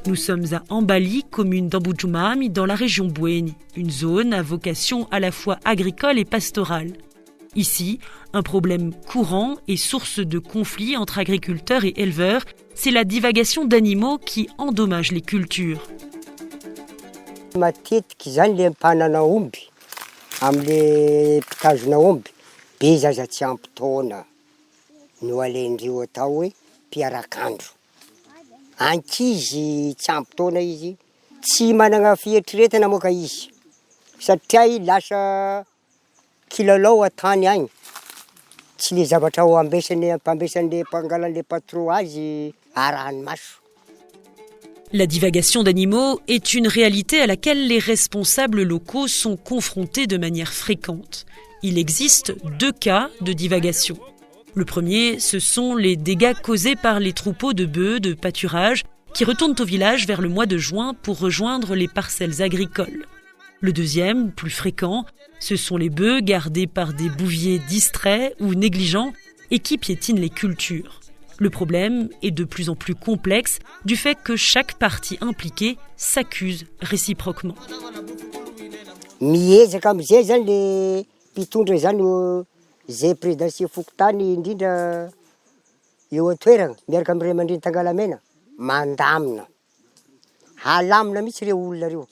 Nous sommes à Ambali, commune d'Ambujumami, dans la région Bweni, une zone à vocation à la fois agricole et pastorale. Ici, un problème courant et source de conflits entre agriculteurs et éleveurs, c'est la divagation d'animaux qui endommage les cultures. Matetiky zany le mpanana omby am'le mpitazona omby be zaza tsy ampy taona no alendreo atao hoe mpiarak'andro. Ankizy tsy ampy taona izy tsy manana fieritreretana moa ka izy satria lasa kilalao atany agny tsy le zavatra ho ambesan'le mpangalan'le patron azy arahany maso. La divagation d'animaux est une réalité à laquelle les responsables locaux sont confrontés de manière fréquente. Il existe 2 cas de divagation. Le premier, ce sont les dégâts causés par les troupeaux de bœufs de pâturage qui retournent au village vers le mois de juin pour rejoindre les parcelles agricoles. Le deuxième, plus fréquent, ce sont les bœufs gardés par des bouviers distraits ou négligents et qui piétinent les cultures. Le problème est de plus en plus complexe du fait que chaque partie impliquée s'accuse réciproquement. Miezaka am'zay zany le mpitondra zany zay présidency fokontany indrindra eo an-toerana miaraka am'ray aman-dreny Tangalamena mandamina. Halamina mihitsy reo olona reo.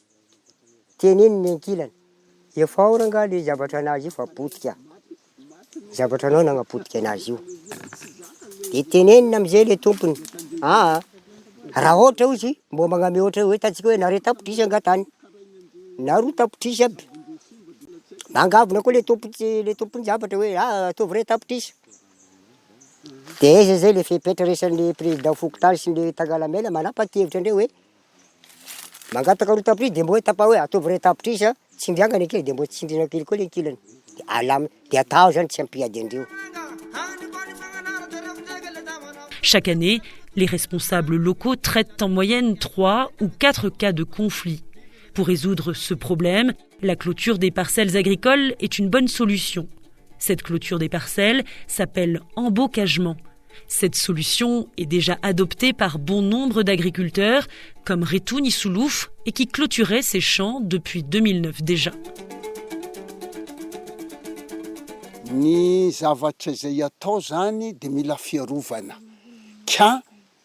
Teneny ny ankilany. Efa oranga le zavatra anazy io fa potika. Zavatra anao nagnapotika anazy io. De tenenina am'zay le tompony. Raha ohatra izy mbo magname ohatra hoe hitantsika hoe nare tapotrisa angatany. Na roa tapotrisa aby. Mangavona koa le tompony zavatra hoe ataovy ray tapotrisa. De izy zay le fepetra resan'le président fokontany sy le Tangalamena manapa-kevitra andreo hoe mangataka roa tapotrisa de mbo hoe tapa hoe ataovy ray tapotrisa tsindrianga ny ankilany de mbo tsindriana kely koa le ankilany. De alamina de atao zany tsy ampiady andreo. Chaque année, les responsables locaux traitent en moyenne 3 ou 4 cas de conflit. Pour résoudre ce problème, la clôture des parcelles agricoles est une bonne solution. Cette clôture des parcelles s'appelle embocagement. Cette solution est déjà adoptée par bon nombre d'agriculteurs, comme Retouni Soulouf, et qui clôturait ses champs depuis 2009 déjà. Ny zavatra zay atao zany de mila fiarovana. Ka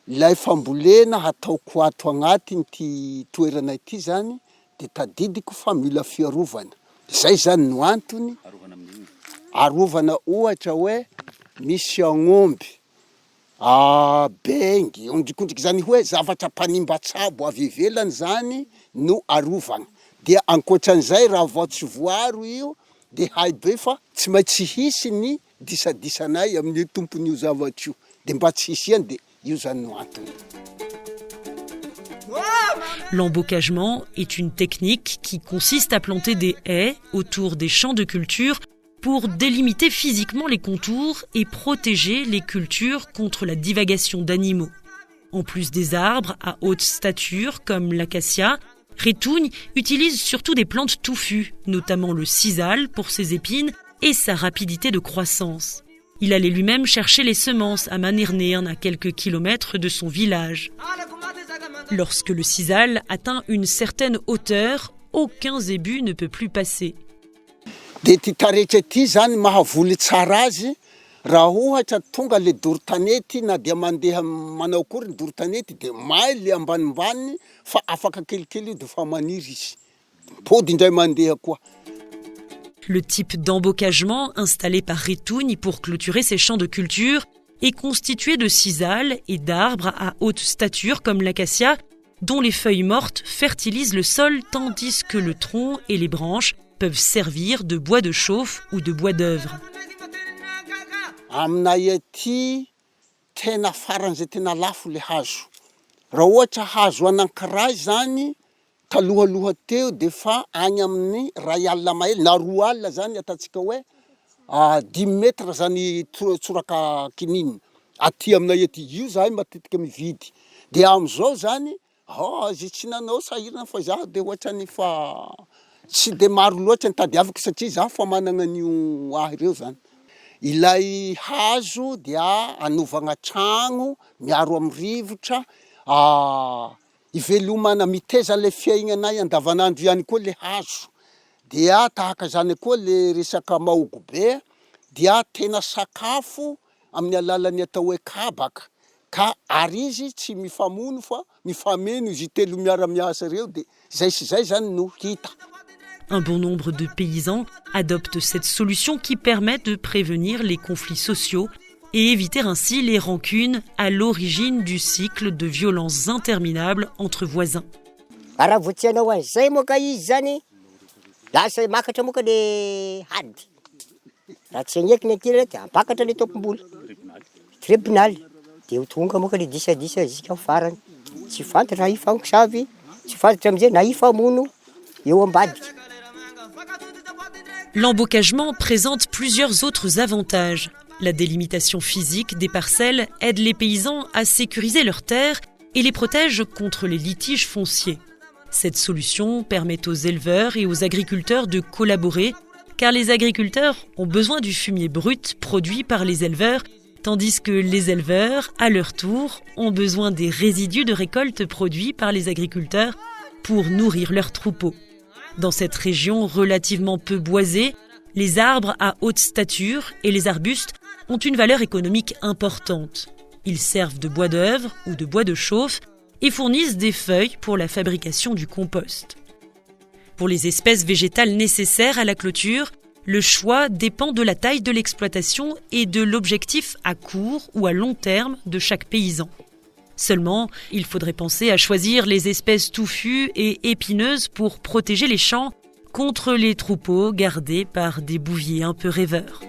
lay fambolena hataoko ato agnatiny ty toerana ity zany de tadidiko fa mila fiarovana. Zay zany no antony arovana ohatra hoe misy agn'omby bengy ondrikondriky zany hoe zavatra mpanimbatsabo avy ivelany zany no arovana. De ankoatran'izay raha vao tsy voaro io de hay be fa tsy maintsy hisy ny disadisanay amin'ny tompon'io zavatra io. De mba tsy hisiany de io zany no antony. L'embocagement est une technique qui consiste à planter des haies autour des champs de culture pour délimiter physiquement les contours et protéger les cultures contre la divagation d'animaux. En plus des arbres à haute stature comme l'acacia, Retouni utilise surtout des plantes touffues, notamment le sisal pour ses épines et sa rapidité de croissance. Il allait lui-même chercher les semences à Manirnirn, à quelques kilomètres de son village. Lorsque le sisal atteint une certaine hauteur, aucun zébu ne peut plus passer. De ty taretra ty zany mahavoly tsara azy raha ohatra tonga le dorotanety na dia mandeha manao akory ny dorotanety de may le ambanimbany fa afaka kelikely io de fa maniry izy. Pôdy indray mandeha koa. Le type d'embocagement installé par Retouni pour clôturer ses champs de culture est constitué de sisal et d'arbres à haute stature comme l'acacia, dont les feuilles mortes fertilisent le sol tandis que le tronc et les branches peuvent servir de bois de chauffe ou de bois d'œuvre. Aminay aty tena faran'izay tena lafo le hazo. Raha ohatra hazo anankiray zany talohaloha teo de fa agny amin'ny ray alina mahely na roa alina zany ataontsika hoe 10 metra zany tsoraka kininy. Aty aminay aty io zahay matetika mividy. De am'izao zany zay tsy nanao sahirana fa zaho de ohatrany fa tsy de maro loatra ny tadiaviko satria za fa manana an'io ahy ireo zany. Ilay hazo dia anovagna tragno miaro amin'ny rivotra, ivelomana miteza le fiaignanay andavanandro ihany koa le hazo. Dia tahaka zany koa le resaka mahogo be, dia tena sakafo amin'ny alalan'ny atao hoe kabaka, ka ary izy tsy mifamono fa mifameno izy telo miara-miasa reo, de zay sy zay zany no hita. Un bon nombre de paysans adoptent cette solution qui permet de prévenir les conflits sociaux et éviter ainsi les rancunes à l'origine du cycle de violences interminables entre voisins. Raha voatianao an'izay moa ka izy zany, lasa makatra moa ka le hady. Raha tsy agnekiny aty re dia ampakatra le tompom-bola. Tribunaly. Dia ho tonga moa ka le disadisa zika farany. Tsy fantatra na ifankosavy, tsy fantatra am'izay na ifamono eo ambadika. L'embocagement présente plusieurs autres avantages. La délimitation physique des parcelles aide les paysans à sécuriser leurs terres et les protège contre les litiges fonciers. Cette solution permet aux éleveurs et aux agriculteurs de collaborer, car les agriculteurs ont besoin du fumier brut produit par les éleveurs, tandis que les éleveurs, à leur tour, ont besoin des résidus de récolte produits par les agriculteurs pour nourrir leurs troupeaux. Dans cette région relativement peu boisée, les arbres à haute stature et les arbustes ont une valeur économique importante. Ils servent de bois d'œuvre ou de bois de chauffe et fournissent des feuilles pour la fabrication du compost. Pour les espèces végétales nécessaires à la clôture, le choix dépend de la taille de l'exploitation et de l'objectif à court ou à long terme de chaque paysan. Seulement, il faudrait penser à choisir les espèces touffues et épineuses pour protéger les champs contre les troupeaux gardés par des bouviers un peu rêveurs.